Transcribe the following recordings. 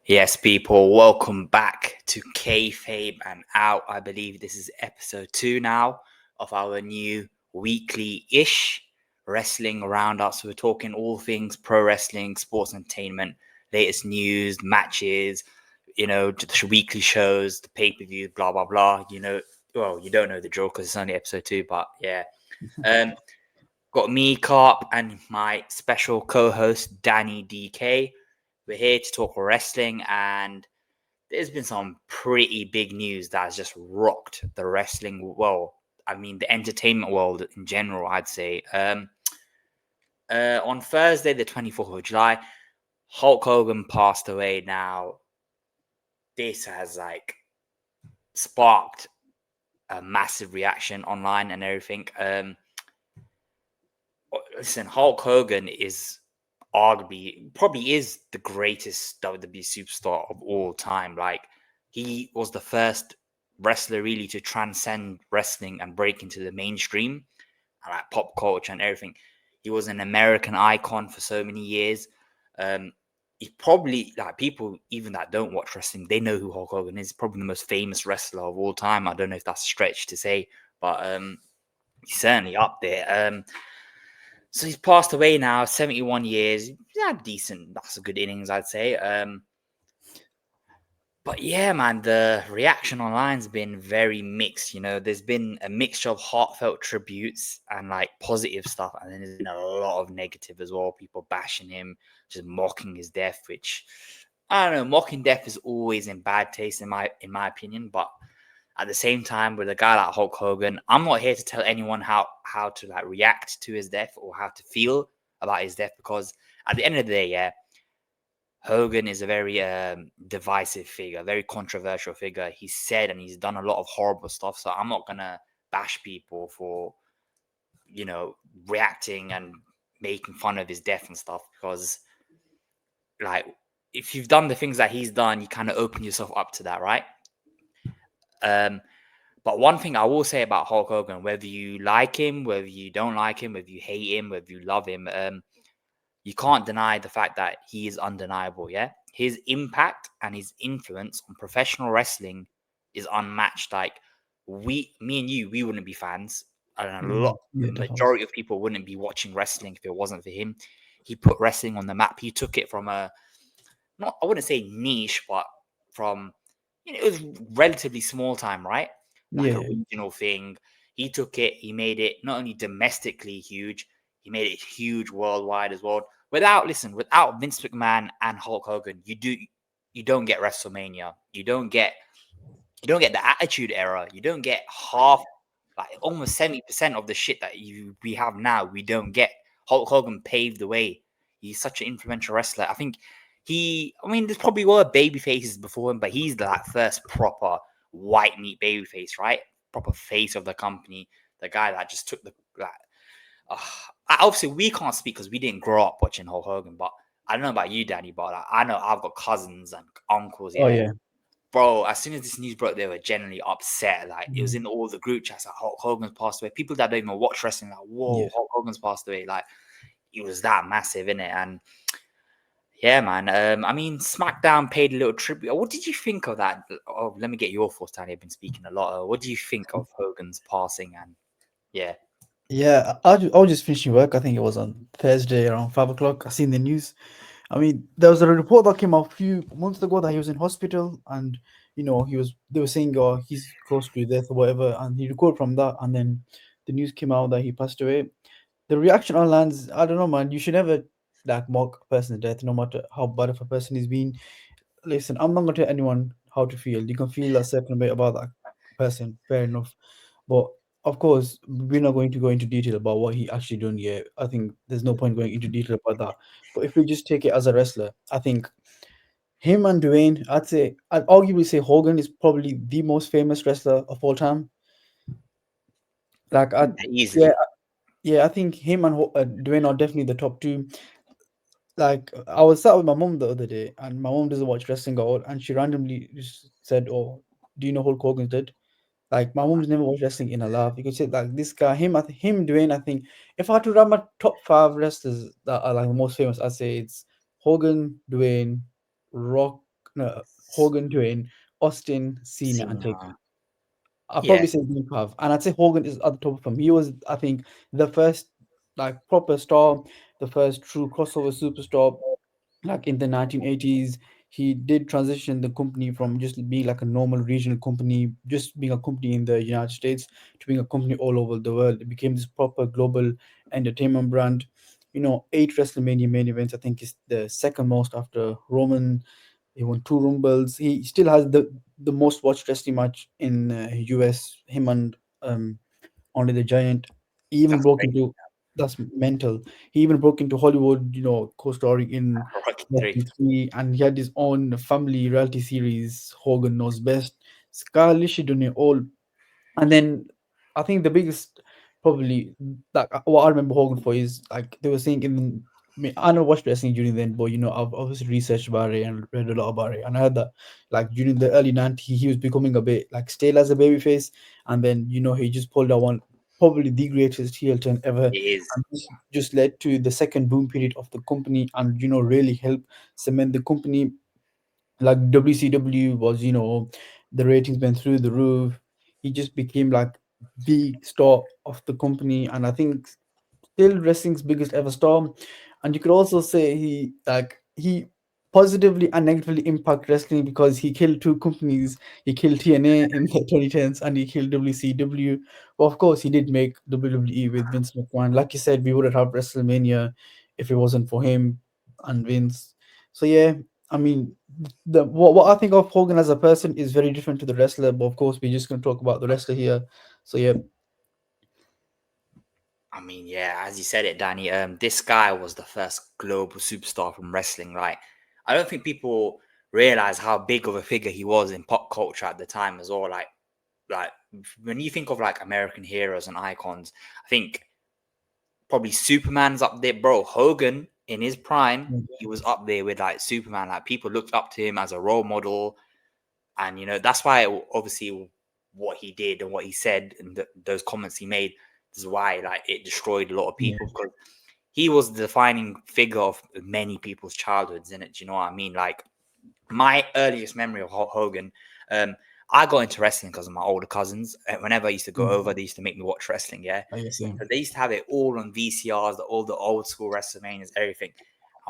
Yes, people, welcome back to Kayfabe and Out. I believe this is episode 2 now of our new weekly-ish wrestling roundup. So we're talking all things pro wrestling, sports entertainment, latest news, matches, the weekly shows, the pay-per-view, blah, blah, blah. Well, you don't know the drill because it's only episode 2, but yeah. Got me, Carp, and my special co-host, Danny DK. We're here to talk wrestling, and there's been some pretty big news that has just rocked the wrestling world. I mean, the entertainment world in general, I'd say. On Thursday, the 24th of July, Hulk Hogan passed away. Now, this has sparked a massive reaction online and everything. Listen, Hulk Hogan is probably is the greatest WWE superstar of all time. Like, he was the first wrestler really to transcend wrestling and break into the mainstream and like pop culture and everything. He was an American icon for so many years. He probably, like, people even that don't watch wrestling, they know who Hulk Hogan is. Probably the most famous wrestler of all time. I don't know if that's a stretch to say, but he's certainly up there. So he's passed away now, 71 years. Yeah, decent. That's a good innings, I'd say. But yeah, man, the reaction online's been very mixed. There's been a mixture of heartfelt tributes and like positive stuff, and then there's been a lot of negative as well. People bashing him, just mocking his death, which I don't know. Mocking death is always in bad taste, in my opinion. But at the same time, with a guy like Hulk Hogan, I'm not here to tell anyone how to like react to his death or how to feel about his death, because at the end of the day, yeah, Hogan is a very divisive figure, very controversial figure. He's said and he's done a lot of horrible stuff. So I'm not gonna bash people for reacting and making fun of his death and stuff, because like if you've done the things that he's done, you kind of open yourself up to that, right? But one thing I will say about Hulk Hogan, whether you like him, whether you don't like him, whether you hate him, whether you love him, you can't deny the fact that he is undeniable, yeah? His impact and his influence on professional wrestling is unmatched. Like, me and you, we wouldn't be fans. I don't know, Yeah, the definitely. majority of people wouldn't be watching wrestling if it wasn't for him. He put wrestling on the map. He took it from I wouldn't say niche, but from, it was relatively small time, right? Like a Yeah, regional thing. He took it, he made it not only domestically huge, he made it huge worldwide as well. Without Vince McMahon and Hulk Hogan, you don't get WrestleMania. You don't get the Attitude Era. You don't get half, like almost 70% of the shit that we have now. We don't get. Hulk Hogan paved the way. He's such an influential wrestler. I think I mean, there's probably were baby faces before him, but he's the first proper white meat baby face, right? Proper face of the company. The guy that just took the like. Uh, Obviously, we can't speak because we didn't grow up watching Hulk Hogan, but I don't know about you, Danny, but I know I've got cousins and uncles, oh yeah, yeah. bro, as soon as this news broke, they were generally upset. Like, it was Mhm. in all the group chats. Like, Hulk Hogan's passed away. People that don't even watch wrestling, like, Yeah. whoa, Hulk Hogan's passed away. Like, it was that massive, innit? And yeah, man. I mean, SmackDown paid a little tribute. What did you think of that? Oh, let me get your thoughts, Danny. I've been speaking a lot. What do you think of Hogan's passing? And yeah, Yeah, I was just finishing work. I think it was on Thursday around 5 o'clock. I seen the news. I mean, there was a report that came out a few months ago that he was in hospital, and they were saying, oh, he's close to death or whatever, and he recovered from that, and then the news came out that he passed away. The reaction online is, I don't know, man. You should never like mock a person's death, no matter how bad of a person he's been. Listen, I'm not gonna tell anyone how to feel. You can feel a certain way about that person, fair enough. But of course, we're not going to go into detail about what he actually done yet. I think there's no point going into detail about that. But if we just take it as a wrestler, I think him and Dwayne, I'd arguably say Hogan is probably the most famous wrestler of all time. Like, yeah, easily. yeah, I think him and Dwayne are definitely the top two. Like, I was sat with my mom the other day, and my mom doesn't watch wrestling at all, and she randomly just said, "Oh, do you know Hulk Hogan's dead?" Like, my mom's never watched wrestling in her life. You could say like this guy, him, Dwayne. I think if I had to rank my top five wrestlers that are like the most famous, I'd say it's Hogan, Dwayne, Rock. Hogan, Dwayne, Austin, Cena, and Taker. Cena. I'd Yeah, probably say Dean Pav, and I'd say Hogan is at the top of him. He was, I think, the first like proper star, the first true crossover superstar. Like in the 1980s, he did transition the company from just being like a normal regional company, just being a company in the United States, to being a company all over the world. It became this proper global entertainment brand. 8 WrestleMania main events. I think is the second most after Roman. He won 2 Rumbles. He still has the most watched wrestling match in US. Him and Andre the Giant. He even that's broke great. into that's mental. He even broke into Hollywood. Co-starring in Rocky 3. Rocky 3, and he had his own family reality series. Hogan Knows Best. Scarlett done it all. And then I think the biggest, probably, like what I remember Hogan for is like they were saying I never watched wrestling during then, but I've obviously researched about it and read a lot about it, and I heard that like during the early 90s he was becoming a bit like stale as a babyface, and then he just pulled out one, probably the greatest heel turn ever, It is. and this just led to the second boom period of the company, and really helped cement the company. Like WCW was, the ratings went through the roof. He just became like big star of the company, and I think still wrestling's biggest ever star. And you could also say he positively and negatively impact wrestling because he killed 2 companies. He killed TNA in the 2010s and he killed WCW. Well, of course, he did make WWE with Vince McMahon. Like you said, we wouldn't have WrestleMania if it wasn't for him and Vince. So yeah, I mean, what I think of Hogan as a person is very different to the wrestler. But of course, we're just going to talk about the wrestler here. So yeah, I mean, yeah, as you said it, Danny. This guy was the first global superstar from wrestling. Right? I don't think people realize how big of a figure he was in pop culture at the time as well. Like when you think of like American heroes and icons, I think probably Superman's up there, bro. Hogan in his prime, he was up there with like Superman. Like people looked up to him as a role model, and that's why obviously what he did and what he said and those comments he made is why like it destroyed a lot of yeah, people because he was the defining figure of many people's childhoods in it. Do you know what I mean? Like my earliest memory of Hulk Hogan, um, I got into wrestling because of my older cousins. And whenever I used to go mm, over, they used to make me watch wrestling. Yeah, I guess same. so they used to have it all on VCRs, all the old school WrestleManias, everything.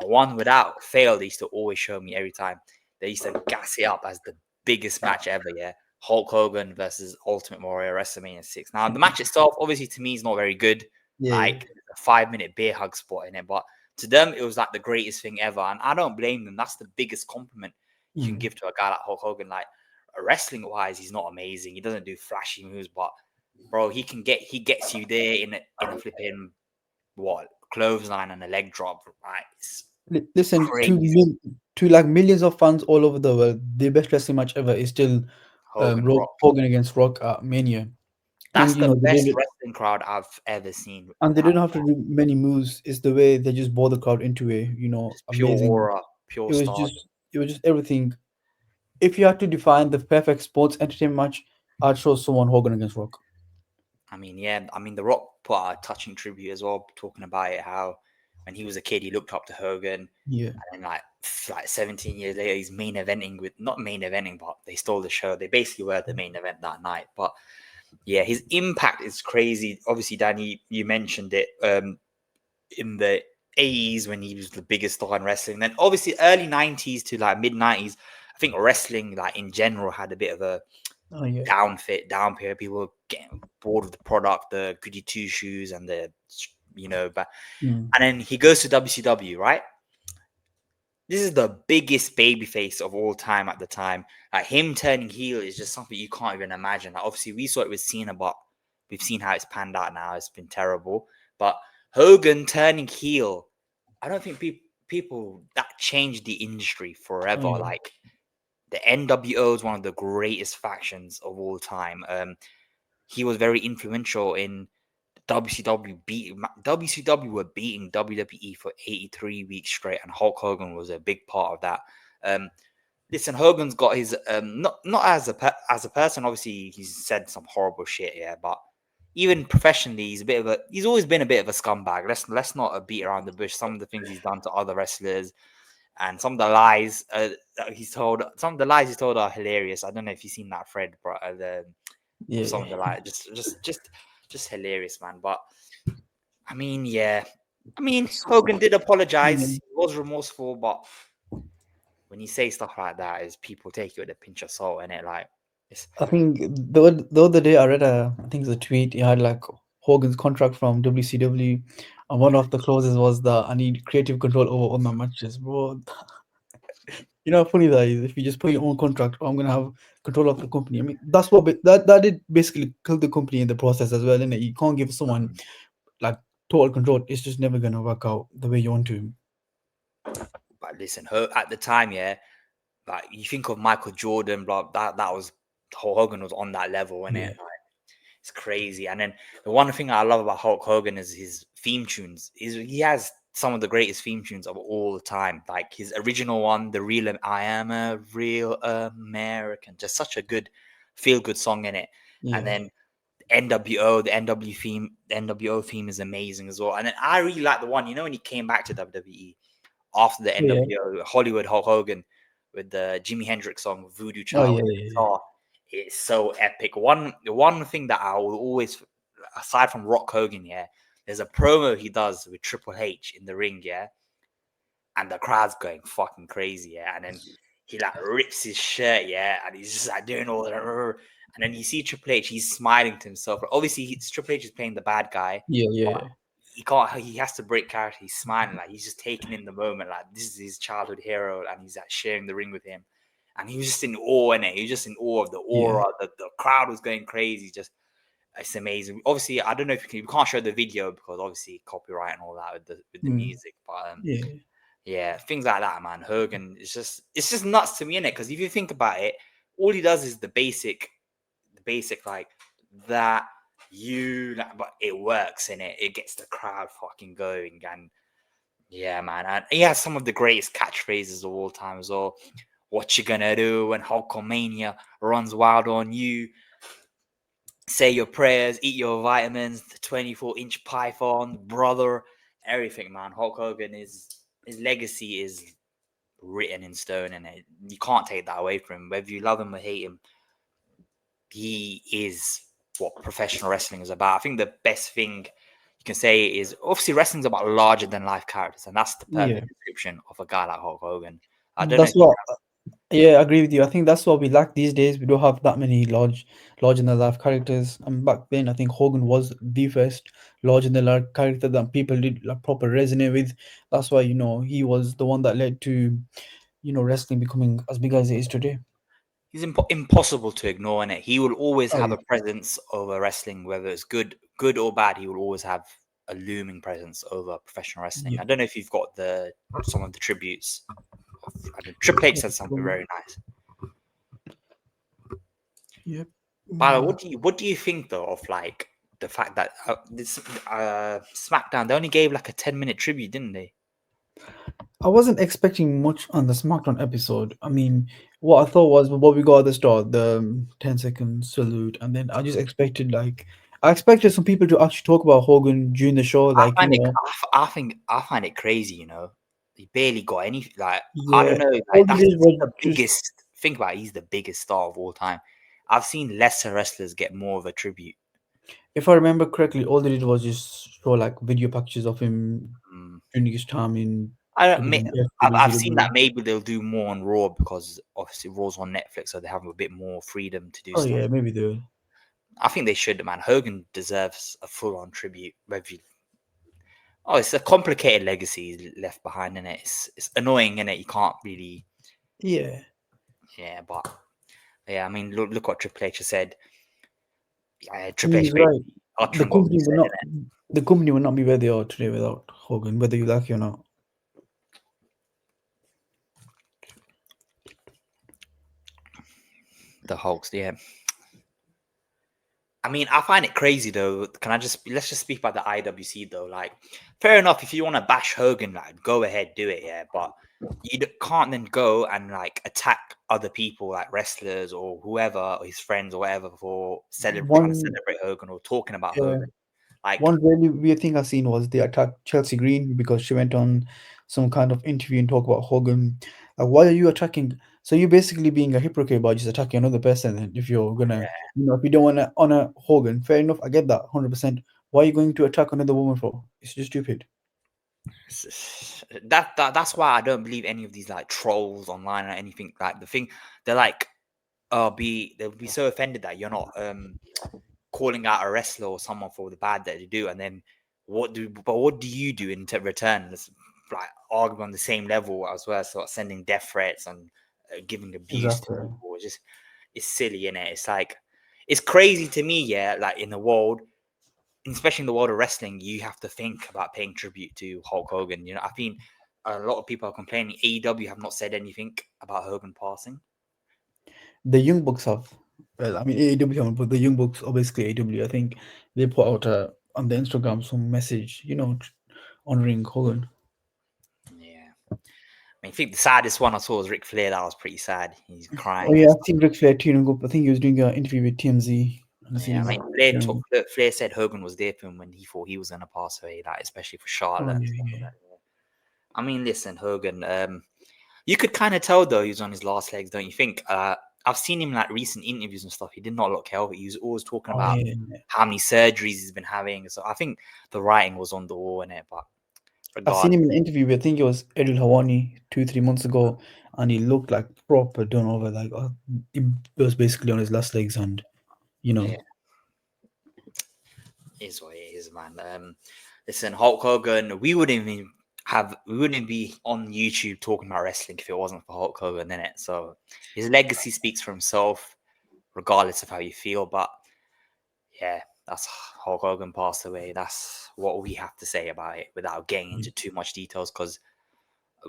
And one without fail, they used to always show me every time. They used to gas it up as the biggest match ever. Yeah, Hulk Hogan versus Ultimate Warrior WrestleMania 6. Now the match itself, obviously to me, is not very good. Yeah, Like a 5 minute beer hug spot in it, but to them it was like the greatest thing ever, and I don't blame them. That's the biggest compliment you can mm. give to a guy like Hulk Hogan. Like wrestling wise, he's not amazing. He doesn't do flashy moves, but bro, he gets you there in a flipping what clothesline and a leg drop. Right, it's Listen, crazy. to like millions of fans all over the world, the best wrestling match ever is still Hogan Rock. Hogan against Rock at Mania, and That's the best wrestling crowd I've ever seen. they Like didn't have to do many moves. It's the way they just brought the crowd into it. just pure Amazing. aura, pure It was stardom. just it was just everything. If you had to define the perfect sports entertainment match, I'd show someone Hogan against Rock. I mean, yeah, I mean, The Rock put out a touching tribute as well, talking about it how when he was a kid he looked up to Hogan, Yeah. and then like 17 years later he's main eventing with not main eventing, but they stole the show. They basically were the main event that night. But yeah, his impact is crazy. Obviously, Danny, you mentioned it in the 80s when he was the biggest star in wrestling. Then obviously early 90s to like mid 90s, I think wrestling like in general had a bit of a Oh yeah. down period. People were getting bored of the product, the goody two shoes, and but Mm. and then he goes to WCW, right? This is the biggest babyface of all time at the time. Like him turning heel is just something you can't even imagine. Like obviously we saw it with Cena, but we've seen how it's panned out now. It's been terrible. But Hogan turning heel, I don't think people that changed the industry Oh forever. yeah. Like the NWO is one of the greatest factions of all time. He was very influential in WCW WCW were beating WWE for 83 weeks straight, and Hulk Hogan was a big part of that. Um, listen, Hogan's got his not as as a person. Obviously, he's said some horrible shit, yeah, but even professionally, he's always been a bit of a scumbag. Let's not beat around the bush. Some of the things he's done to other wrestlers, and some of the lies that he's told, some of the lies he's told are hilarious. I don't know if you've seen that thread, but Yeah, some of the lies, just hilarious, man. But I mean, yeah, I mean, Hogan did apologize. yeah. He was remorseful, but when you say stuff like that, is people take you with a pinch of salt, and it like it's I think the other day I read I think it's a tweet. He had like Hogan's contract from WCW, and one of the clauses was that I need creative control over all my matches, bro. You know how funny that is. If you just put your own contract, oh, I'm gonna have control of the company. I mean, that's what that did basically kill the company in the process as well, innit? You can't give someone like total control. It's just never gonna work out the way you want to. but listen, at the time, yeah, like you think of Michael Jordan, blah, that was Hogan was on that level, and it Yeah, like it's crazy. And then the one thing I love about Hulk Hogan is his theme tunes. He has some of the greatest theme tunes of all the time. Like his original one, the real I am a real American, just such a good feel good song in it. And yeah, then NWO, the NWO theme is amazing as well. And then I really like the one, when he came back to WWE after the yeah. NWO Hollywood Hulk Hogan with the Jimi Hendrix song Voodoo Oh Child yeah, with the yeah, guitar. It's so epic. One thing that I will always, aside from Rock Hogan, yeah, there's a promo he does with Triple H in the ring, yeah, and the crowd's going fucking crazy, yeah, and then he like rips his shirt, yeah, and he's just like doing all that, and then you see Triple H, he's smiling to himself. Obviously, Triple H is playing the bad guy, yeah, yeah, yeah. he can't. He has to break character. He's smiling, like he's just taking in the moment. Like this is his childhood hero, and he's like sharing the ring with him. And he was just in awe in it. He was just in awe of the Yeah. aura. The crowd was going crazy. Just it's amazing. Obviously, I don't know if we can't show the video because obviously copyright and all that with the Mm, music. But yeah, yeah, things like that, man. Hogan, it's just nuts to me in it because if you think about it, all he does is the basic like that but it works in it. It gets the crowd fucking going, and yeah, man. And he has some of the greatest catchphrases of all time as well. What you gonna do when Hulkamania runs wild on you? Say your prayers, eat your vitamins. The 24-inch python, brother, everything, man. Hulk Hogan is his legacy is written in stone, and you can't take that away from him. Whether you love him or hate him, he is what professional wrestling is about. I think the best thing you can say is obviously wrestling's about larger than life characters, and that's the yeah. perfect description of a guy like Hulk Hogan. I don't know That's if you what. Yeah, I agree with you. I think that's what we lack these days. We don't have that many large in the life characters. And back then, I think Hogan was the first large in the life character that people did like proper resonate with. That's why he was the one that led to wrestling becoming as big as it is today. he's impossible to ignore in it. He will always Oh have yeah, a presence over wrestling, whether it's good or bad. He will always have a looming presence over professional wrestling. yeah, I don't know if you've got some of the tributes. I don't, Triple H said something very nice. yeah. But Mm. what do you think though of like the fact that this SmackDown they only gave like a 10-minute tribute, didn't they? I wasn't expecting much on the SmackDown episode. I mean, what I thought was what we got at the start, the 10-second salute, and then I expected some people to actually talk about Hogan during the show, I like find it. I find it crazy. He barely got any. Like I yeah, don't know. all Like they that's did was the just, biggest. Think about it, he's the biggest star of all time. I've seen lesser wrestlers get more of a tribute. if I remember correctly, all they did was just show like video packages of him Mm. during his time in I don't. I've seen WCW. that maybe they'll do more on Raw because obviously Raw's on Netflix, so they have a bit more freedom to do Oh stuff. yeah, maybe they. I think they should, man. Hogan deserves a full-on tribute. It's a complicated legacy he's left behind, and it's annoying, and you can't really, Yeah, yeah. But yeah, I mean, look what Triple H has said. Triple he H is right. basically uttering what we said, innit? The company will not be where they are today without Hogan, whether you like it or not. The Hulks, yeah. I mean, I find it crazy though. Let's just speak about the IWC though. Like, fair enough if you want to bash Hogan, like, go ahead, do it, yeah. But you can't then go and like attack other people, like wrestlers or whoever, or his friends or whatever, for trying to One, celebrate Hogan or talking about uh, Hogan. Like, one really weird thing I seen was they attacked Chelsea Green because she went on some kind of interview and talk about Hogan. Why are you attacking? So you're basically being a hypocrite by just attacking another person. And if you're gonna, if you don't want to honor Hogan, fair enough. I get that 100%. Why are you going to attack another woman for? It's just stupid. That's why I don't believe any of these like trolls online or anything. Like the thing, they're like, they'll be so offended that you're not calling out a wrestler or someone for the bad that they do, and then what do you do in return? It's like arguing on the same level as well, so sending death threats and giving abuse to Exactly. people. It's silly, in it. It's like it's crazy to me, yeah. Like in the world, especially in the world of wrestling, you have to think about paying tribute to Hulk Hogan. You know, I think a lot of people are complaining AEW have not said anything about Hogan passing. The Young Bucks have, well, I mean AEW haven't, but the Young Bucks are basically AEW. I think they put out on the Instagram some message, honoring Hogan. Yeah. I think the saddest one I saw was Ric Flair. That was pretty sad. He's Oh crying yeah, and I've stuff. seen Ric Flair tuning up. I think he was doing an interview with TMZ, and I seen Yeah, I him mean, Flair tuning took up. Flair said Hogan was there for him when he thought he was gonna pass away, like especially for Oh Charlotte and yeah, stuff like yeah. that. Yeah. I mean, listen, Hogan. You could kind of tell though he was on his last legs, don't you think? I've seen him like recent interviews and stuff. He did not look healthy. He was always talking Oh about yeah. how many surgeries he's been having. So I think the writing was on the wall in it. But I've seen him regardless, in an interview with, I think it was Edil Hawani 2 3 months ago, and he looked like proper done over. Like he was basically on his last legs, and you know. yeah, is what it is, man. Listen, Hulk Hogan, we wouldn't be on YouTube talking about wrestling if it wasn't for Hulk Hogan in it. So his legacy speaks for himself, regardless of how you feel. But yeah, that's Hulk Hogan passed away. That's what we have to say about it without getting into too much details because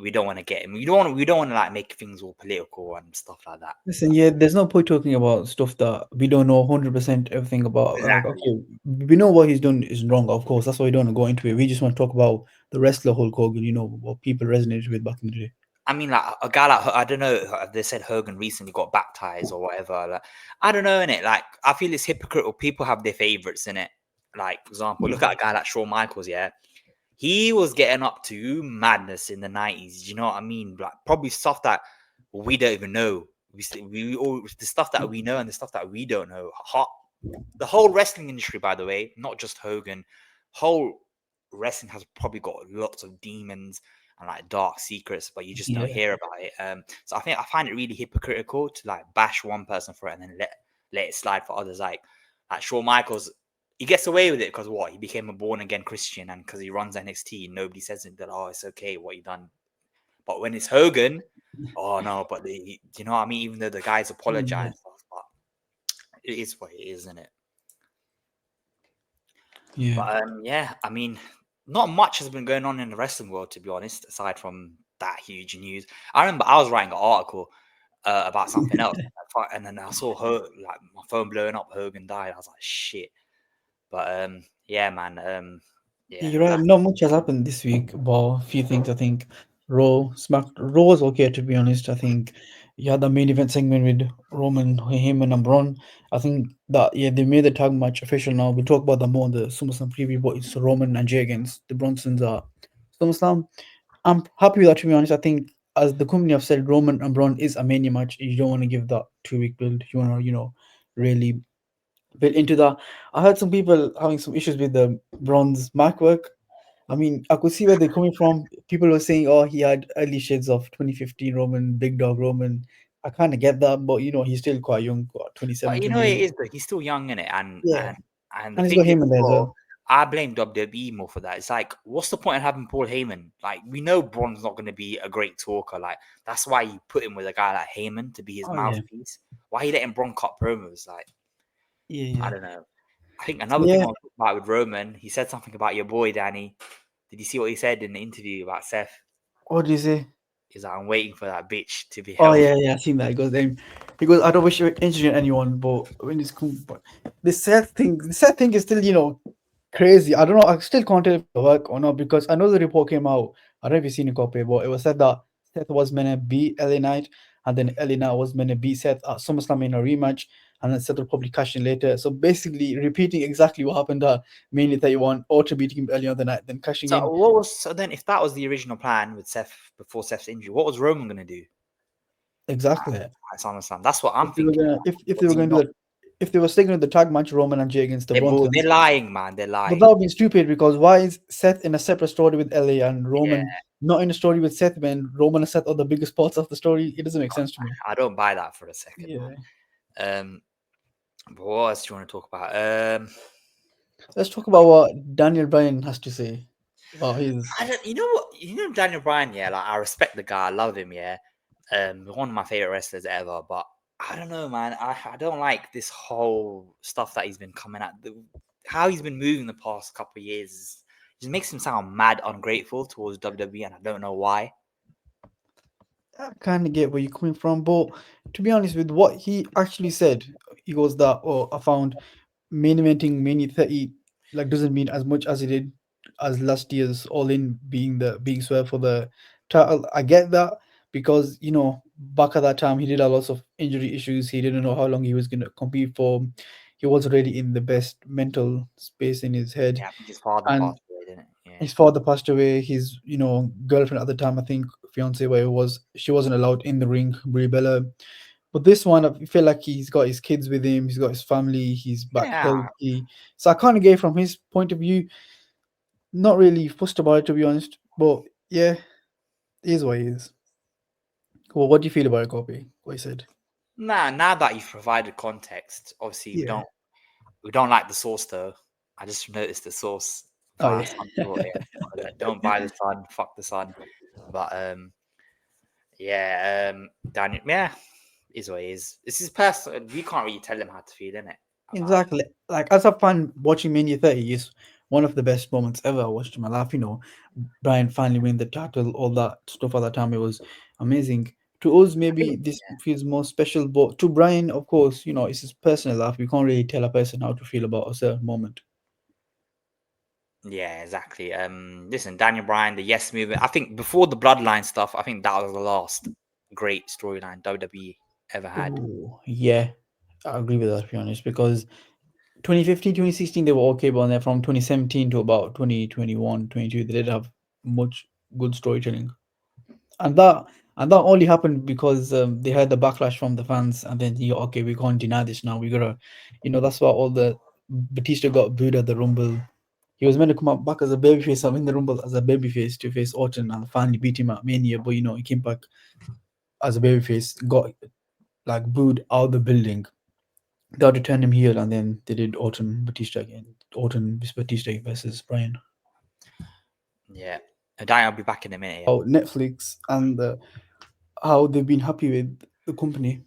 we don't want to get him. We don't want to like make things all political and stuff like that. Listen, yeah, there's no point talking about stuff that we don't know 100% everything about. Like, Exactly. okay, we know what he's done is wrong, of course. That's why we don't want to go into it. We just want to talk about the wrestler Hulk Hogan, what people resonated with back in the day. I mean, like a guy like I don't know. They said Hogan recently got baptized or whatever. Like, I don't know in it. Like I feel it's hypocritical. People have their favorites in it. Like for example, Yeah. look at a guy like Shawn Michaels. Yeah, he was getting up to madness in the 90s. You know what I mean? Like probably stuff that we don't even know. We all the stuff that we know and the stuff that we don't know. The whole wrestling industry, by the way, not just Hogan, whole wrestling has probably got lots of demons and like dark secrets, but you just don't Yeah. hear about it. So I find it really hypocritical to like bash one person for it and then let it slide for others. Like Shawn Michaels, he gets away with it because what he became a born again Christian and because he runs NXT, nobody says it that it's okay what he done. But when it's Hogan, oh no, but you know what I mean. Even though the guys Yeah. apologize, but it is what it is, isn't it? Yeah. But yeah, I mean, not much has been going on in the wrestling world, to be honest, aside from that huge news. I remember I was writing an article about something else, and then I saw like my phone blowing up. Hogan died. I was like, shit. But yeah, man. Yeah, You're right. that, Not much has happened this week, but a few things. I think Raw was okay, to be honest. I think you had the main event segment with Roman, Heyman, and Braun. I think that yeah, they made the tag match official now. We'll talk about that more in the SummerSlam preview, but it's Roman and Jay against the Bronsons at SummerSlam. I'm happy with that, to be honest. I think as the company have said, Roman and Braun is a mania match. You don't want to give that 2 week build. You want to, really build into that. I heard some people having some issues with the Braun's mic work. I mean, I could see where they're coming from. People were saying, "Oh, he had early shades of 2015 Roman, Big Dog Roman." I kind of get that, but he's still quite young, what, but 27, you know it 28. is though. He's still young in it, Yeah, and the and he's got thing is, him in there as well, well. I blame WWE more for that. It's like, what's the point of having Paul Heyman? Like, we know Braun's not going to be a great talker. Like, that's why you put him with a guy like Heyman to be his Oh yeah, mouthpiece. Why are you letting Braun cut promos? Like, yeah, I yeah, don't know. I think another thing I yeah. want to talk about with Roman, he said something about your boy Danny. Did you see what he said in the interview about Seth? What do you say? He's like, I'm waiting for that bitch to be Oh healthy. yeah, yeah, I seen that. He goes, I don't wish you injuring anyone, but when it's cool, but the sad thing is still, crazy. I don't know. I still can't tell if it work or not because I know the report came out. I don't know if you've seen a copy, but it was said that Seth was meant to beat LA Knight, and then Elina was meant to beat Seth at SummerSlam in a rematch, and then Seth will probably cash in later. So basically, repeating exactly what happened at Mania 31, Orton beating him earlier on the night, then cashing So in. what was so then if that was the original plan with Seth before Seth's injury, what was Roman gonna do Exactly. at SummerSlam? That's what I'm If they were thinking. gonna, if they Was were he going to not? do that, if they were sticking with the tag match, Roman and Jay against the They're Bronsons, lying, man. They're but that lying. would be stupid because why is Seth in a separate story with LA and Yeah, Roman not in a story with Seth when Roman and Seth are the biggest parts of the story? It doesn't make sense to me. I don't buy that for a second, Yeah. man. But what else do you want to talk about? Let's talk about what Daniel Bryan has to say about his. I don't. You know what? You know Daniel Bryan. Yeah, like I respect the guy. I love him. Yeah, one of my favorite wrestlers ever. But I don't know, man. I don't like this whole stuff that he's been coming at. How he's been moving the past couple of years just makes him sound mad ungrateful towards WWE, and I don't know why. I kind of get where you're coming from, but to be honest, with what he actually said, he goes that, oh, I found main eventing Mania 30 like doesn't mean as much as it did as last year's All In being swear for the title. I get that because back at that time he did have lots of injury issues. He didn't know how long he was gonna compete for. He wasn't really in the best mental space in his head, Yeah, I think his father and passed away, didn't it? Yeah. his father passed away. His girlfriend at the time, I think fiance, where it was, she wasn't allowed in the ring, Brie Bella. But this one, I feel like he's got his kids with him. He's got his family. He's back Yeah. healthy. So I kind of get from his point of view. Not really fussed about it, to be honest. But yeah, it is what it is. Well, what do you feel about it, Copy? What he said? Nah, now that you've provided context, obviously we Yeah. don't like the sauce though. I just noticed the sauce Oh via yeah. Sun. Don't buy the sun, fuck the sun. But yeah, Daniel, yeah, is what it is. This is personal. We can't really tell him how to feel, innit? About Exactly. Like as a fan, watching Mania 30 is one of the best moments ever I watched in my life. Brian finally win the title, all that stuff at that time. It was amazing. To us, I maybe think, this feels more special, but to Brian, of course, it's his personal life. We can't really tell a person how to feel about a certain moment. yeah, exactly. Listen, Daniel Bryan, the Yes Movement. I think before the Bloodline stuff, I think that was the last great storyline WWE ever had. Oh, yeah, I agree with that, to be honest, because 2015, 2016 they were okay, but then from 2017 to about 2021, 22, they did have much good storytelling. And that only happened because they had the backlash from the fans, and then okay, we can't deny this now. We gotta, that's why all the Batista got booed at the Rumble. He was meant to come out back as a babyface, in the Rumble as a babyface to face Orton, and finally beat him at Mania. But he came back as a babyface, got like booed out the building. They had to turn him heel, and then they did Orton Batista again. Orton Batista versus Brian. Yeah, Daniel will be back in a minute. How Netflix and how they've been happy with the company.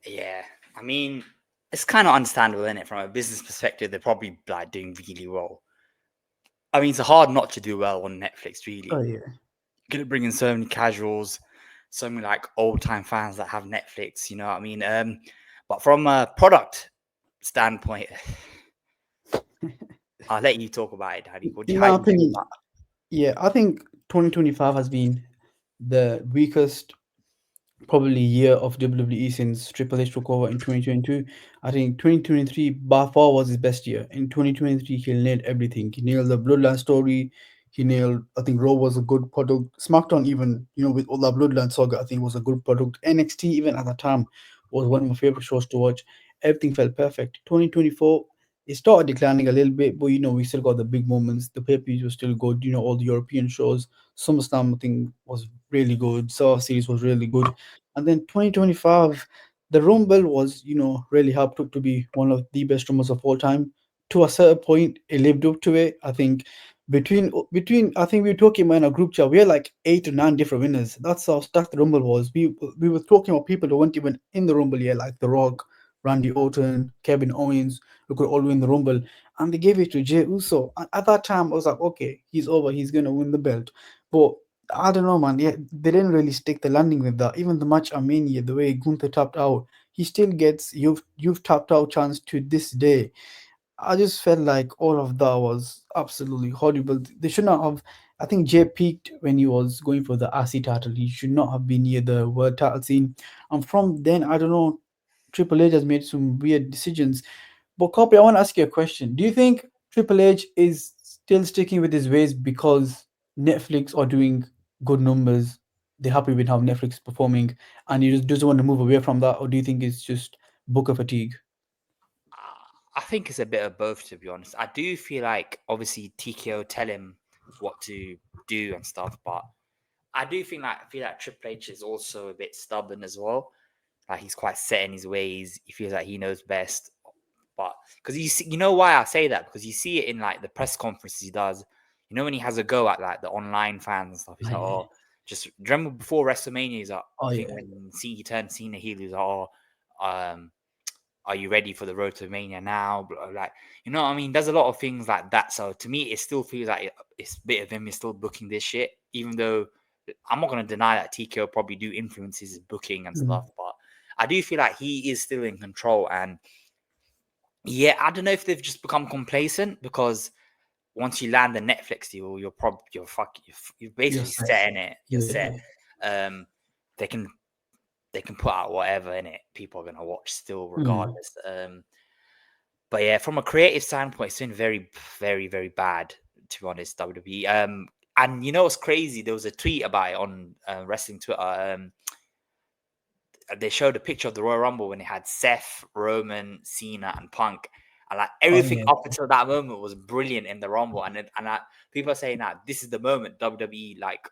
Yeah, I mean, it's kind of understandable, isn't it? From a business perspective, they're probably like doing really well. I mean, it's hard not to do well on Netflix, Oh really. yeah. Gonna bring in so many casuals, so many like old time fans that have Netflix. You know what I mean? But from a product standpoint, I'll let you talk about it, Daddy. In How my do you feel opinion, about? yeah, I think 2025 has been the weakest probably year of WWE since Triple H took over in 2022. I think 2023 by far was his best year. In 2023, he nailed everything. He nailed the Bloodline story. He nailed, I think Raw was a good product. SmackDown, even, with all that Bloodline saga, I think was a good product. NXT, even at the time, was one of my favorite shows to watch. Everything felt perfect. 2024, it started declining a little bit, but we still got the big moments. The pay-per-views were still good. All the European shows. SummerSlam, I think, was really good. Saw series was really good. And then 2025, the Rumble was, really helped up to be one of the best Rumbles of all time. To a certain point, it lived up to it. I think I think we were talking about in a group chat, we had like 8 or 9 different winners. That's how stacked the Rumble was. We were talking about people who weren't even in the Rumble yet, like The Rock, Randy Orton, Kevin Owens, who could all win the Rumble. And they gave it to Jey Uso. And at that time, I was like, okay, he's over. He's gonna win the belt. But I don't know, man. Yeah, they didn't really stick the landing with that. Even the match Armenia, the way Gunther tapped out, he still gets you've tapped out chance to this day. I just felt like all of that was absolutely horrible. They should not have. I think Jay peaked when he was going for the RC title. He should not have been near the world title scene. And from then, I don't know, Triple H has made some weird decisions. But Copy, I want to ask you a question. Do you think Triple H is still sticking with his ways because Netflix are doing good numbers? They're happy with how Netflix is performing, and he just doesn't want to move away from that, or do you think it's just booker fatigue? I think it's a bit of both, to be honest. I do feel like obviously TKO tell him what to do and stuff, but I do think like I feel like Triple H is also a bit stubborn as well. Like he's quite set in his ways. He feels like he knows best. But because you know why I say that? Because you see it in like the press conferences he does. You know when he has a go at like the online fans and stuff. He's Oh like, yeah. oh, just remember before WrestleMania. He's like, Oh I think yeah. when he turned Cena heel, he was like, oh, um, are you ready for the road to Mania now? Like, you know what I mean? There's a lot of things like that. So to me, it still feels like it's a bit of him is still booking this shit, even though I'm not going to deny that TKO probably do influence his booking and Mm. stuff, but I do feel like he is still in control. And yeah, I don't know if they've just become complacent because once you land the Netflix deal, you're You're basically set. set in it. You're Yeah. set. Um, they can they can put out whatever in it. People are gonna watch still, Mm. regardless. But yeah, from a creative standpoint, it's been very, very, very bad, to be honest, WWE. And you know what's crazy? There was a tweet about it on wrestling Twitter. They showed a picture of the Royal Rumble when it had Seth, Roman, Cena, and Punk, and like Oh everything yeah. up until that moment was brilliant in the Rumble. People are saying that this is the moment WWE like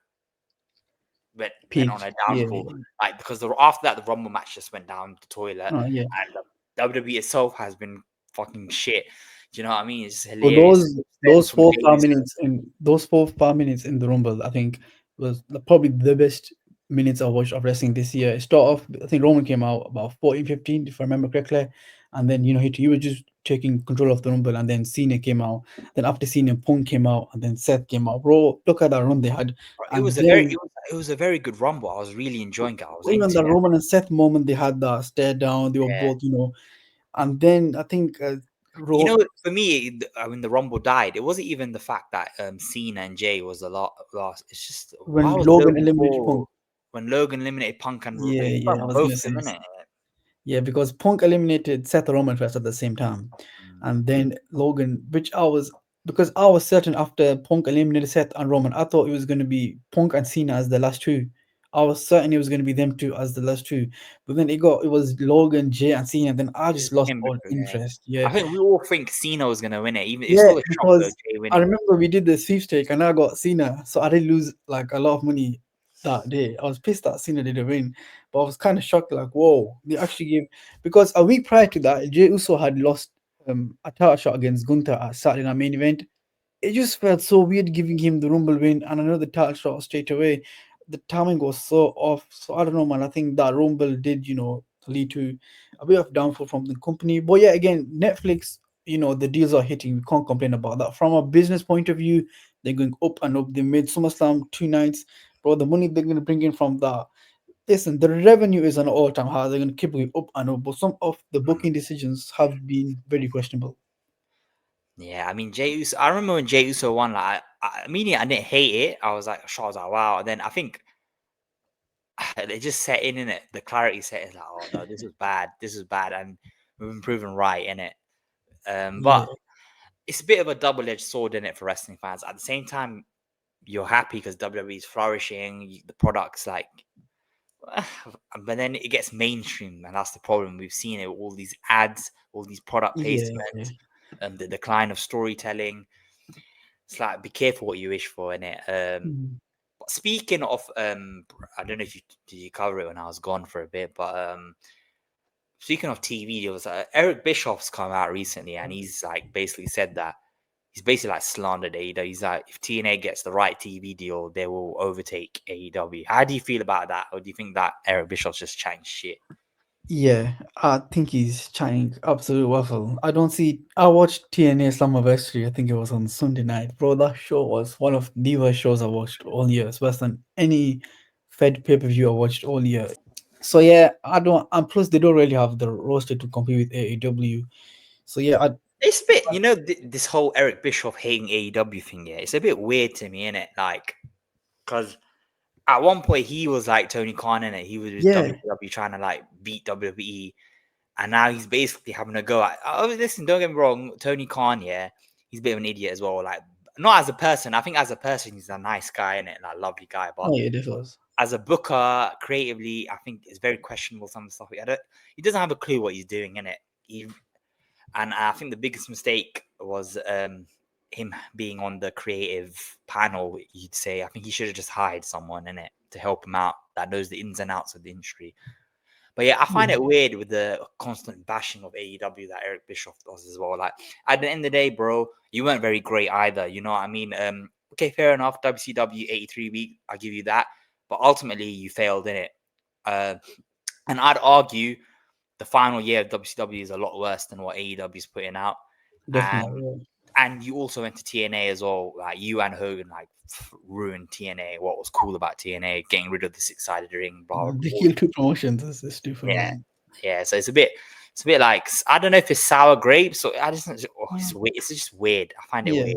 went on Peaked. a Yeah. downfall, like because after that the Rumble match just went down the toilet, Oh yeah. and the WWE itself has been fucking shit. Do you know what I mean? It's So hilarious. Then those from four Jey five Uso, minutes in those 4 5 minutes in the Rumble, I think was probably the best minutes I watched of wrestling this year. It started off, I think Roman came out about 14, 15, if I remember correctly, and then he was just taking control of the Rumble, and then Cena came out. Then after Cena, Punk came out, and then Seth came out. Bro, look at that run they had, it and was a very then it was a very good Rumble. I was really enjoying it. I was even into the it. Roman and Seth moment, they had the stare down. They were Yeah. both, and then I think You Ro- know, for me, when the Rumble died, it wasn't even the fact that Cena and Jay was a lot lost. It's just why when was Logan Logan eliminated Punk. Paul when Logan eliminated Punk and Yeah, it yeah, I fucked was both gonna of say. them, innit? Yeah, because Punk eliminated Seth Roman first at the same time, Mm. and then Logan, which because I was certain after Punk eliminated Seth and Roman, I thought it was going to be Punk and Cena as the last two. I was certain it was going to be them two as the last two, but then it was Logan, Jay, and Cena. Then I It's just lost him all because yeah. interest. Yeah, I think we all think Cena was gonna win it. Even it's yeah, still a shock though, because Jay I winning. remember we did the sweepstake and I got Cena, so I did lose like a lot of money that day. I was pissed that Cena didn't win, but I was kind of shocked, like, whoa, they actually gave because a week prior to that, Jey Uso had lost a title shot against Gunther at Saturday Night Main Event. It just felt so weird giving him the Rumble win and another title shot straight away. The timing was so off. So I don't know, man. I think that Rumble did, lead to a bit of downfall from the company. But yeah, again, Netflix, the deals are hitting. We can't complain about that. From a business point of view, they're going up and up. They made SummerSlam 2 nights. Bro, the money they're going to bring in from that. Listen, the revenue is an all-time high. They're going to keep going up and up. But some of the booking decisions have been very questionable. Yeah, I mean Jey Uso. I remember when Jey Uso won. Like, I immediately I didn't hate it. I was like, sure, I was like, wow. And then I think they just set in it. The clarity set in like, oh no, this is bad. This is bad, and we've been proven right in it. Yeah. But it's a bit of a double-edged sword in it for wrestling fans. At the same time, you're happy because WWE is flourishing. The products like, but then it gets mainstream, and that's the problem. We've seen it. All these ads, all these product Yeah. placements, and the decline of storytelling. It's like be careful what you wish for in it. Mhm. But speaking of, I don't know if you did you cover it when I was gone for a bit, but speaking of TV, there was Eric Bischoff's come out recently, and he's like basically said that he's basically like slandered AEW. He's like, if TNA gets the right TV deal, they will overtake AEW. How do you feel about that, or do you think that Eric Bischoff's just chatting shit? Yeah, I think he's trying absolute waffle. I don't see. I watched TNA Slammiversary. I think it was on Sunday night, bro. That show was one of the worst shows I watched all year. It's worse than any Fed pay per view I watched all year. So yeah, I don't. And plus, they don't really have the roster to compete with AEW. So yeah, It's a bit, this whole Eric Bischoff hating AEW thing. Yeah, it's a bit weird to me, innit? Like, because at one point he was like Tony Khan, innit? He was with Yeah, WWE trying to like beat WWE, and now he's basically having a go at. Oh, listen, don't get me wrong, Tony Khan, yeah, he's a bit of an idiot as well. Like, not as a person. I think as a person, he's a nice guy, innit? Like, lovely guy, but oh yeah, this was as a booker, creatively, I think it's very questionable. Some of the stuff he doesn't have a clue what he's doing, innit? And I think the biggest mistake was him being on the creative panel. You'd say I think he should have just hired someone in it to help him out that knows the ins and outs of the industry. But yeah, I find yeah, it weird with the constant bashing of AEW that Eric Bischoff does as well. Like at the end of the day, bro, you weren't very great either. You know what I mean? Okay, fair enough. WCW 83 week, I'll give you that. But ultimately, you failed in it. And I'd argue the final year of WCW is a lot worse than what AEW is putting out. definitely. Yeah. And you also went to TNA as well. Like you and Hogan like ruined TNA. What was cool about TNA, getting rid of the six-sided ring, blah, The blah, kill two promotions is stupid, yeah, man. yeah. So it's a bit like I don't know if it's sour grapes or I just it's Mm. weird. It's just weird. I find it Yeah, weird.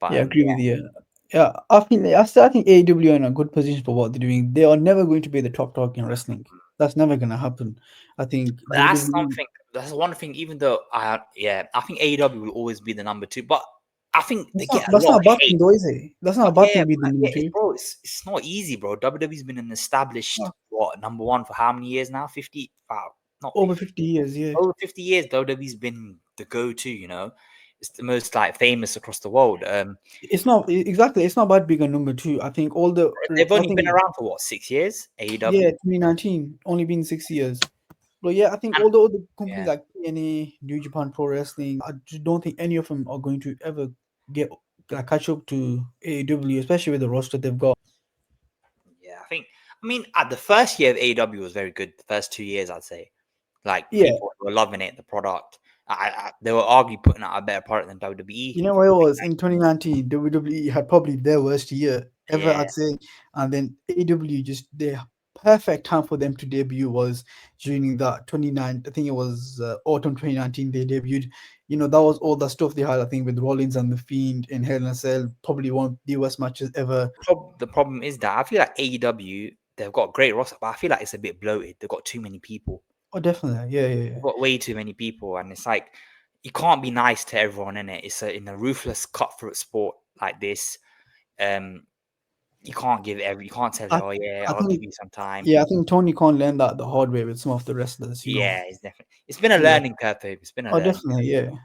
But yeah, I agree with you. Yeah, I think AEW are in a good position for what they're doing. They are never going to be the top dog in wrestling. That's never gonna happen. I think that's WWE. something. That's one thing. Even though I think AEW will always be the number two. But I think they get a That's lot not of a bad hate. thing, though, is it? That's not a But bad yeah, thing being the number it's two. bro, it's not easy, bro. WWE's been an established Oh, what number one for how many years now? 50? Wow, not over 50. 50 years, yeah. Over 50 years. WWE's been the go-to. It's the most like famous across the world. It's not exactly. It's not about being a number two. I think all the. They've I only been think around for what 6 years? yeah, AEW. 2019 only been 6 years. But yeah, I think And all the other companies yeah, like TNA, New Japan Pro Wrestling, I just don't think any of them are going to ever get catch up to AEW, especially with the roster they've got. yeah. I mean, at the first year of AEW was very good. The first 2 years, I'd say, like Yeah, people were loving it. The product, they were arguably putting out a better product than WWE. you know what it was in 2019. WWE had probably their worst year ever, Yeah, I'd say, and then AEW just their perfect time for them to debut was during that 29. I think it was autumn 2019 they debuted. That was all the stuff they had. I think with Rollins and the Fiend in Hell in a Cell, probably one of the worst matches ever. the problem is that I feel like AEW they've got a great roster, but I feel like it's a bit bloated. They've got too many people. Oh, definitely, yeah, yeah, They've yeah. got way too many people, and it's like you can't be nice to everyone in it. In a ruthless, cutthroat sport like this. Um, you can't tell I, oh yeah, I I'll give think, you some time. yeah, I think Tony Khan learned that the hard way with some of the wrestlers. Yeah, it's been a Yeah. learning curve. Babe. It's been a Oh, learning. definitely, yeah. I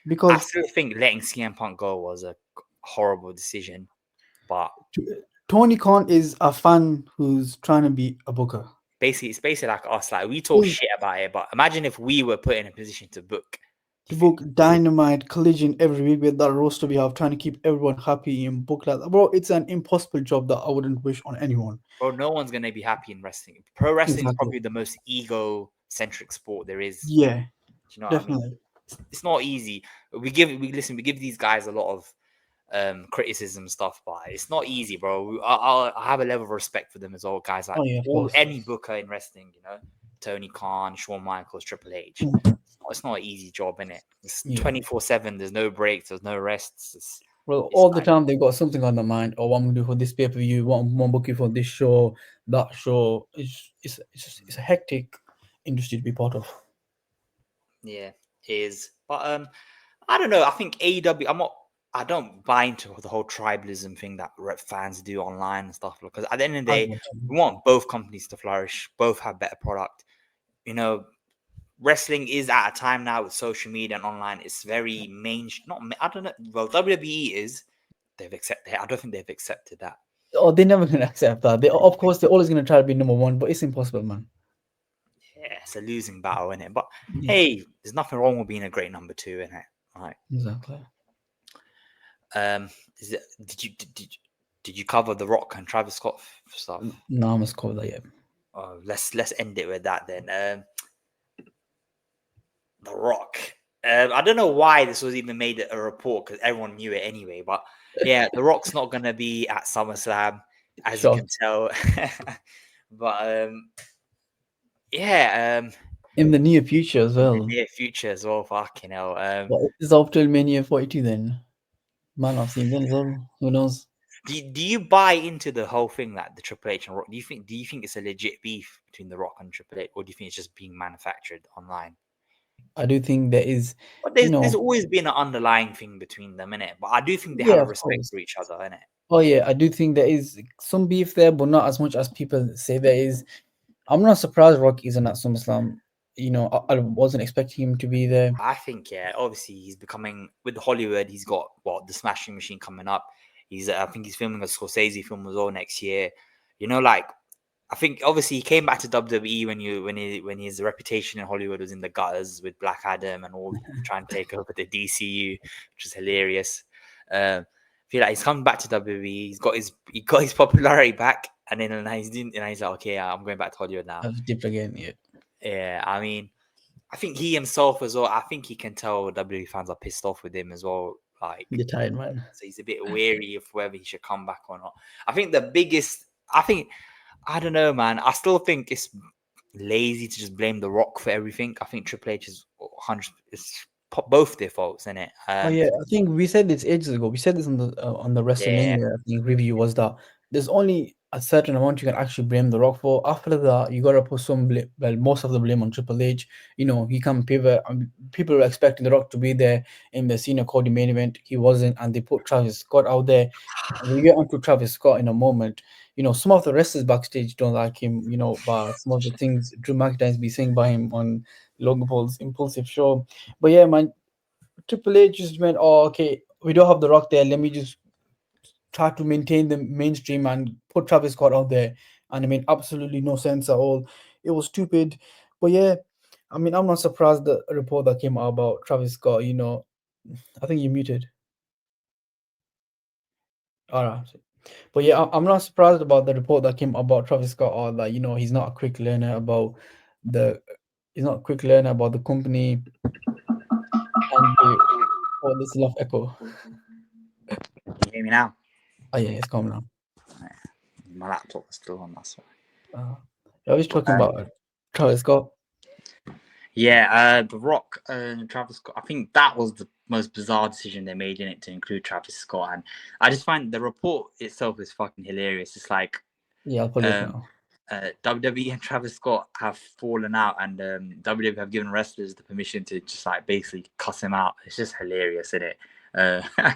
Because still think letting CM Punk go was a horrible decision, but T- Tony Khan is a fan who's trying to be a booker. basically it's basically like us. Like we talk Is shit about it, but imagine if we were put in a position to book. to book Dynamite Collision every week with that roster we have, trying to keep everyone happy and book like that. Bro, it's an impossible job that I wouldn't wish on anyone. Bro, no one's gonna be happy in wrestling. Pro wrestling is Exactly. probably the most ego-centric sport there is. Yeah, Do you know what I mean? definitely. It's not easy. We give these guys a lot of criticism stuff, but it's not easy, bro. I have a level of respect for them as well, guys. Like Oh yeah, of course. any booker in wrestling, Tony Khan, Shawn Michaels, Triple H. It's not an easy job, innit? It's Yeah. 24/7. There's no breaks. There's no rests. Well, It's all the like time they've got something on their mind. Or what I'm gonna do for this pay per view. What I'm gonna book you for this show, that show. It's a hectic industry to be part of. yeah, is. But I don't know. I think AEW. I don't buy into the whole tribalism thing that fans do online and stuff. Because at the end of the I day, got you. we want both companies to flourish. Both have better product. You know, wrestling is at a time now with social media and online. It's very I don't know. Well, WWE is. They've accepted. I don't think they've accepted that. Oh, they're never gonna accept that. Of course, they're always gonna try to be number one, but it's impossible, man. Yeah, it's a losing battle, in it. But Yeah, hey, there's nothing wrong with being a great number two, in it. Right. exactly. Um, is it, did you cover the Rock and Travis Scott stuff? No, I must call that. Yeah. Let's end it with that then. The Rock. I don't know why this was even made a report because everyone knew it anyway. But yeah, The Rock's not gonna be at SummerSlam, as you Sure. can tell. But yeah, in the near future as in the well. near future as well. Fucking hell. What is up till Mania 42 then? Man, I've seen then as well. Who knows? Do you buy into the whole thing that the Triple H and Rock? Do you think it's a legit beef between the Rock and Triple H, or do you think it's just being manufactured online? I do think there is, But you there's know, always been an underlying thing between them, innit? But I do think they have yeah, a of respect course. for each other, innit? Oh yeah, I do think there is some beef there, but not as much as people say there is. I'm not surprised Rock isn't at SummerSlam. I wasn't expecting him to be there. I think, yeah, obviously he's becoming with Hollywood. He's got what the Smashing Machine coming up. I think he's filming a Scorsese film as well next year. Like I think obviously he came back to WWE when his reputation in Hollywood was in the gutters with Black Adam and all trying to take over the DCU, which is hilarious. I feel like he's coming back to WWE. He got his popularity back, and then he's like, okay, I'm going back to Hollywood now. I've dipped again, yeah. Yeah, I mean, I think he himself as well. I think he can tell WWE fans are pissed off with him as well. Like, The tired man. so he's a bit wary of whether he should come back or not. I don't know, man. I still think it's lazy to just blame The Rock for everything. I think Triple H is 100. It's both their faults, isn't it? Oh yeah, I think we said this ages ago. We said this on the Yeah. WrestleMania I think review was that there's only a certain amount you can actually blame The Rock for. After that, you gotta put some blame, well, most of the blame on Triple H. He can pivot. People were expecting The Rock to be there in the Cena Cody main event. He wasn't, and they put Travis Scott out there. We'll get onto Travis Scott in a moment. Some of the wrestlers backstage don't like him. But some of the things Drew McIntyre's be saying by him on Logan Paul's Impulsive show. But yeah, man, Triple H just went, oh, okay, we don't have The Rock there. Let me just try to maintain the mainstream and put Travis Scott out there. And it made absolutely no sense at all. It was stupid. But yeah, I mean, I'm not surprised the report that came out about Travis Scott. I think you muted. All right. But yeah, I'm not surprised about the report that came about Travis Scott or that, he's not a quick learner about the he's not a quick learner about the company and this love echo. Can you hear me now? Oh yeah, it's coming now. My laptop is still on. That's I was talking why. about Travis Scott. Yeah, The Rock and Travis Scott. I think that was the most bizarre decision they made in it to include Travis Scott, and I just find the report itself is fucking hilarious. It's like Yeah, I'll pull it up um, now. WWE and Travis Scott have fallen out, and WWE have given wrestlers the permission to just like basically cuss him out. It's just hilarious, isn't it?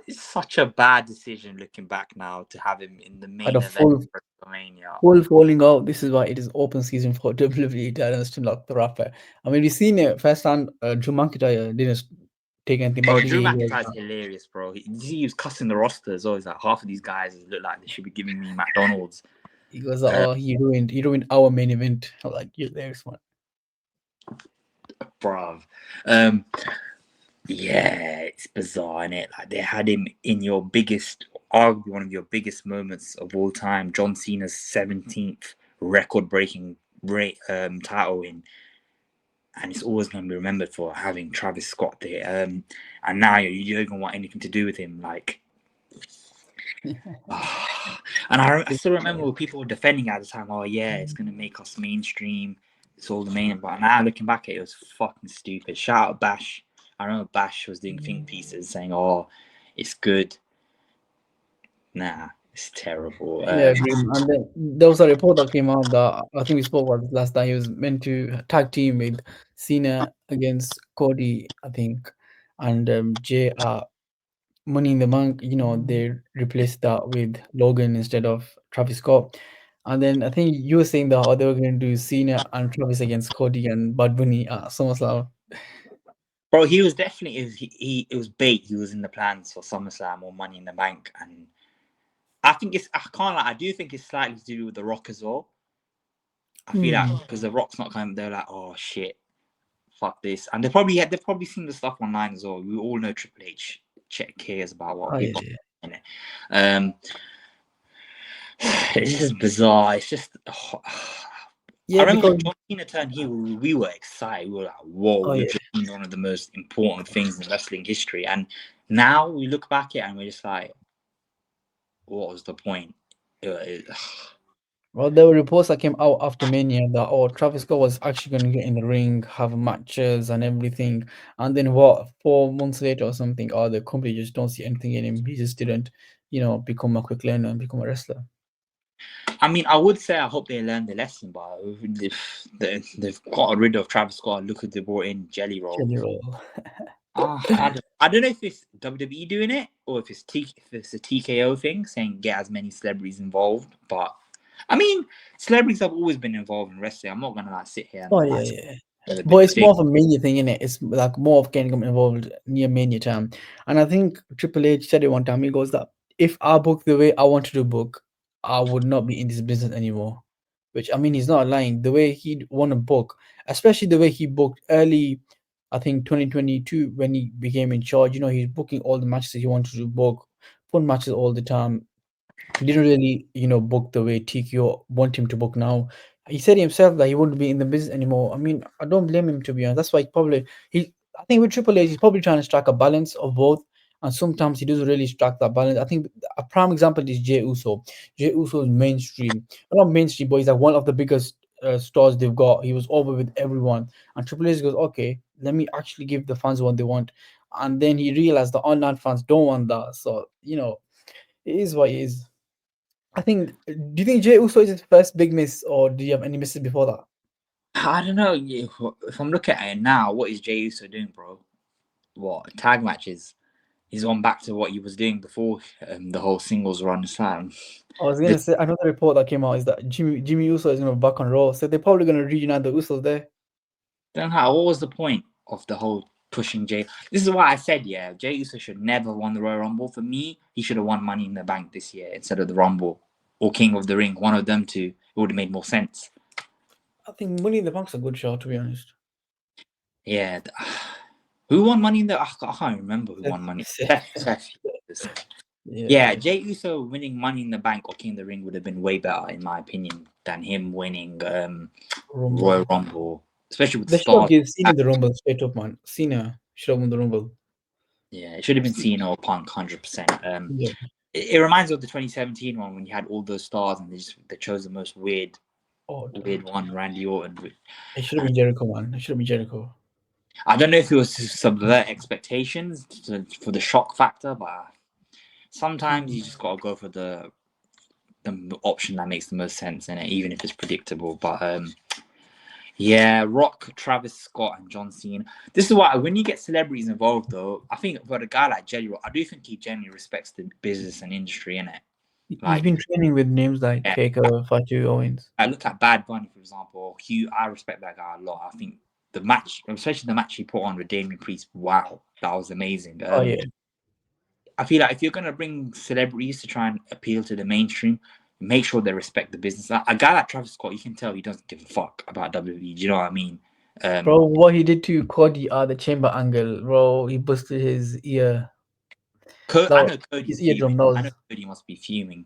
It's such a bad decision looking back now to have him in the Had a main event full of WrestleMania. full falling out. This is why it is open season for WWE Titans to knock the rapper. I mean, we've seen it firsthand. Drew McIntyre didn't take anything Oh, back. Drew McIntyre's hilarious, bro. He was cussing the rosters. Always like half of these guys look like they should be giving me McDonald's. He goes, "Oh, he ruined our main event." I'm like, "You're there, man." Bruv. Yeah, it's bizarre, innit? Like they had him in arguably one of your biggest moments of all time, John Cena's 17th record-breaking title win, and it's always going to be remembered for having Travis Scott there. And now you don't even want anything to do with him, like. And I still remember people were defending at the time. Oh yeah, it's going to make us mainstream. It's all the main. But now looking back at it, it was fucking stupid. Shout out Bash. I remember Bash was doing think pieces saying, "Oh, it's good." Nah, it's terrible. Yeah, agreed. And then there was a report that came out that I think we spoke about this last time. He was meant to tag team with Cena against Cody, I think, and Jay. Money in the Bank, they replaced that with Logan instead of Travis Scott. And then I think you were saying that they were going to do Cena and Travis against Cody and Bad Bunny at SummerSlam. Bro, he was definitely it was bait. He was in the plans for SummerSlam or Money in the Bank, and I can't lie. I do think it's slightly to do with The Rock as well. I feel like because The Rock's not coming, they're like, oh shit, fuck this, and they've probably seen the stuff online as well. We all know Triple H cares about what Oh, people yeah. in it. It's just bizarre. It's just. I Yeah, remember when because John Cena turned heel, we were excited. We were like, "Whoa, oh we're yeah, just doing one of the most important things in wrestling history." And now we look back at it and we're just like, "What was the point?" Well, there were reports that came out after Mania that Travis Scott was actually going to get in the ring, have matches and everything, and then what? 4 months later or something, the company just don't see anything in him. He just didn't, become a quick learner and become a wrestler. I mean, I would say I hope they learned the lesson, but they've got rid of Travis Scott. Look at they brought in Jelly Roll. Jelly Roll. I don't know if it's WWE doing it or if it's a TKO thing, saying get as many celebrities involved. But I mean, celebrities have always been involved in wrestling. I'm not gonna sit here Oh and yeah, yeah. they're a But big it's thing. more of a Mania thing, innit? It's like more of getting them involved near Mania time. And I think Triple H said it one time. He goes that if I book the way I want to book, I would not be in this business anymore. Which I mean, he's not lying. The way he'd want to book, especially the way he booked early, I think 2022 when he became in charge. He's booking all the matches he wanted to book, fun matches all the time. He didn't really, book the way TKO want him to book now. He said himself that he wouldn't be in the business anymore. I mean, I don't blame him, to be honest. That's why I think with Triple H, he's probably trying to strike a balance of both, and sometimes he doesn't really strike that balance. I think a prime example is Jey Uso. Jey Uso is mainstream, well, not mainstream, but he's like one of the biggest stars they've got. He was over with everyone, and Triple H goes, okay, let me actually give the fans what they want, and then he realized the online fans don't want that. So it is what it is. I think. Do you think Jey Uso is his first big miss, or do you have any misses before that? I don't know. If I'm looking at it now, what is Jey Uso doing, bro? What tag matches? He's gone back to what he was doing before the whole singles run. Slam. I was gonna say another report that came out is that Jimmy Uso is gonna be back on Raw, so they're probably gonna reunite the Usos there. Then how? What was the point of the whole pushing Jay? This is why I said, yeah, Jey Uso should never have won the Royal Rumble. For me, he should have won Money in the Bank this year instead of the Rumble or King of the Ring. One of them two. It would have made more sense. I think Money in the Bank's a good show, to be honest. Yeah. Who won Money in the? I can't remember who won Money. Seth. Yeah, Yeah, Jey Uso winning Money in the Bank or King of the Ring would have been way better, in my opinion, than him winning Royal Rumble. Rumble, especially with They should have stars. given Cena the Rumble straight up, man. Cena should have won the Rumble. Yeah, it should have been Cena or Punk, 100%. Yeah. It reminds me of the 2017 one when you had all those stars and they chose the most weird Oh, dude. one, Randy Orton. It should have been Jericho, man. It should have been Jericho. I don't know if it was to subvert expectations for the shock factor, but sometimes you just gotta go for the option that makes the most sense in it, even if it's predictable. But yeah, Rock, Travis Scott, and John Cena. This is why when you get celebrities involved, though, I think for a guy like Jelly Roll, I do think he genuinely respects the business and industry in it. He's been training with names like Yeah, Faker, Fatu, Owens. I look at Bad Bunny, for example. Hugh, I respect that guy a lot. I think the match, especially the match he put on with Damian Priest, wow, that was amazing. Oh yeah, I feel like if you're gonna bring celebrities to try and appeal to the mainstream, make sure they respect the business. A guy like Travis Scott, you can tell he doesn't give a fuck about WWE. Do you know what I mean? bro. What he did to Cody at the chamber angle, bro. He busted his ear. I That know his Cody's eardrum. fuming. That I know was. Cody must be fuming.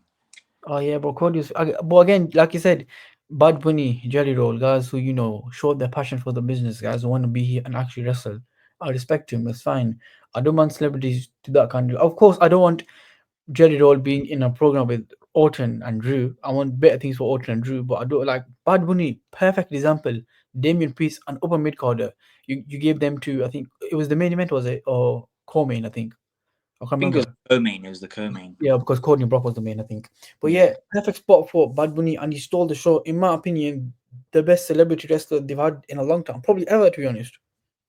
Oh yeah, bro. Cody's. But again, like you said, Bad Bunny, Jelly Roll, guys who showed their passion for the business, guys who want to be here and actually wrestle. I respect him. That's fine. I don't want celebrities to that kind of. Of course, I don't want Jelly Roll being in a program with Orton and Drew. I want better things for Orton and Drew, but I don't like Bad Bunny. Perfect example. Damian Priest and upper mid carder. You gave them to, I think it was the main event, was it, or co-main? I think I can't I think it was remember. the co-main. It was the co-main. Yeah, because Courtney Brock was the main, I think. But Yeah, yeah, perfect spot for Bad Bunny, and he stole the show. In my opinion, the best celebrity wrestler they've had in a long time, probably ever, to be honest.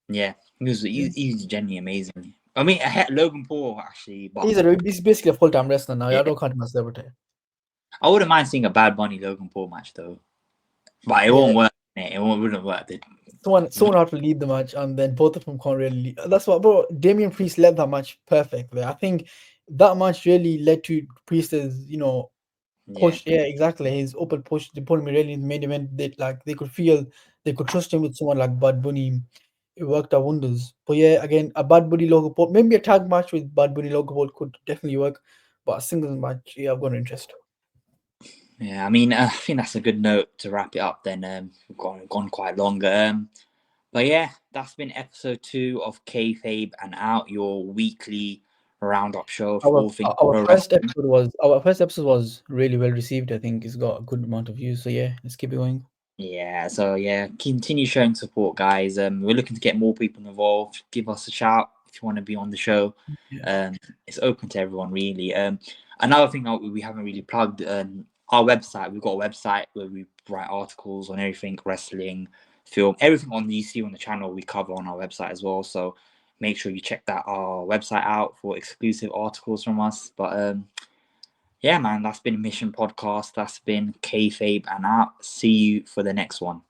yeah. He's genuinely amazing. I mean, I had Logan Paul actually, but He's basically a full-time wrestler now. yeah, I don't count him as celebrity. I wouldn't mind seeing a Bad Bunny Logan Paul match though. But it Yeah, won't work. Wouldn't work. someone had to lead the match, and then both of them can't really. That's what, bro. Damian Priest led that match perfectly. I think that match really led to Priest's, Yeah. push. Yeah, exactly. His open push. They put him really in the main event. They could feel they could trust him with someone like Bad Bunny. It worked out wonders. But yeah, again, a Bad Bunny Logan Paul, maybe a tag match with Bad Bunny Logan Paul could definitely work. But a singles match, yeah, I've got no interest. Yeah, I mean, I think that's a good note to wrap it up. Then we've gone quite long. But yeah, that's been episode 2 of Kayfabe and Out, your weekly roundup show for all things Our pro first wrestling. episode was really well received. I think it's got a good amount of views. So yeah, let's keep it going. Yeah, so yeah, continue showing support, guys. We're looking to get more people involved. Give us a shout if you want to be on the show. Yeah. It's open to everyone, really. Another thing we haven't really plugged, our website. We've got a website where we write articles on everything wrestling, film, everything on you see on the channel. We cover on our website as well. So make sure you check our website out for exclusive articles from us. But yeah, man, that's been Mission Podcast. That's been Kayfabe and out. See you for the next one.